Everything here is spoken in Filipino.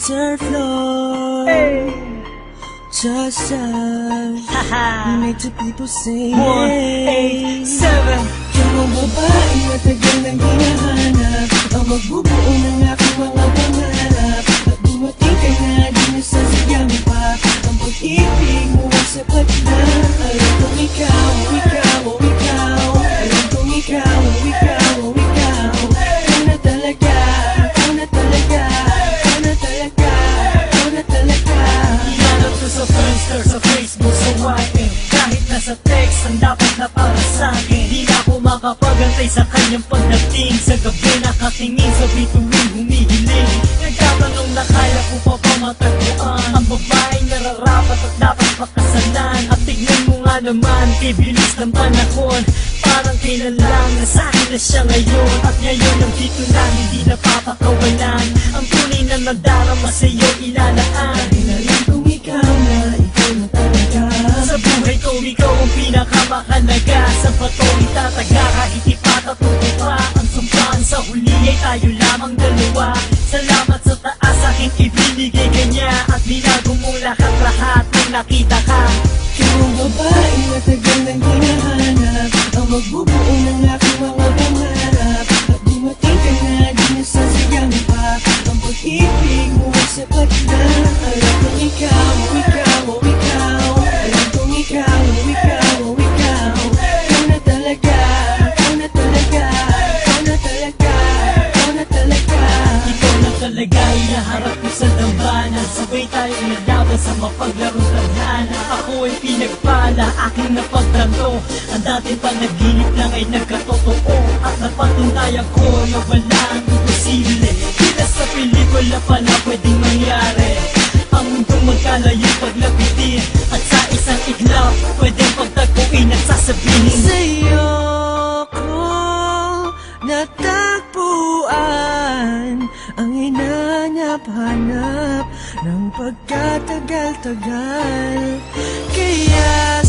third floor. Hey. Just us. Make the people sing. 187. Yung mga babae matagal nang hinahanap, ang magbubuo ng aking mga pangarap. At dumating ka na, di nasasadyang pa ang pag-ibig mo ay sapat na. Alam kong ikaw, ikaw, ikaw. Alam kong ikaw, ikaw, ikaw. Ikaw na talaga, ikaw na talaga, ikaw na talaga, ikaw na talaga. Iyanap ko sa Friendster, sa Facebook, sa YM. Kahit nasa text, ang dapat na para sa'kin. Di na ako makapagantay sa kanyang pagdating. Sa gabi nakatingin sa bituin, humihiling. Nagtatanong na kaya ko pa ba matagpuan ang babaeng nararapat at dapat pakasalan. At tignan mo nga naman, kay bilis ng panahon. Parang kailan lang nasakin na siya ngayon. At ngayon ang dito na hindi napapakawalan. Ang tunay na nadarama sa'yo ilalaan. Alam kong ikaw na talaga. Sa buhay ko, ikaw ang pinakamahalaga. Sa bato itataga, kahit ipat at tutupa ang sumpaan sa huli ay tayo lamang dalawa. Salamat sa taas aking ibinigay kanya. At binago mo lahat nang nakita ka. Yung babae matagal nang hinahanap, ang magbubuo ng aking mga pangarap. At dumating ka na, di nasasadyang pa ang pag-ibig mo ay sapat na. Alam kong ikaw, ikaw, ikaw. Alam kong ikaw, ikaw, ikaw. Ikaw na talaga, ikaw na talaga, ikaw na talaga, ikaw na talaga. Ikaw na talaga inaharap ko sa dambana. Sabay tayo nalaban sa mapaglarong tadhana. Ako ay pinagpala, aking napagtanto. Ang dating panaginip lang ay nagkatotoo. At napatundayan ko na walang imposible. Kita sa pelikula pa na pwedeng mangyari. Ang mundong magkalayo paglapitin. At sa isang iglap, pwedeng pagtagpuin at sasabihin Sa'yo ko natagpuan ang hinanap-hanap ng pagkatagal-tagal. Kaya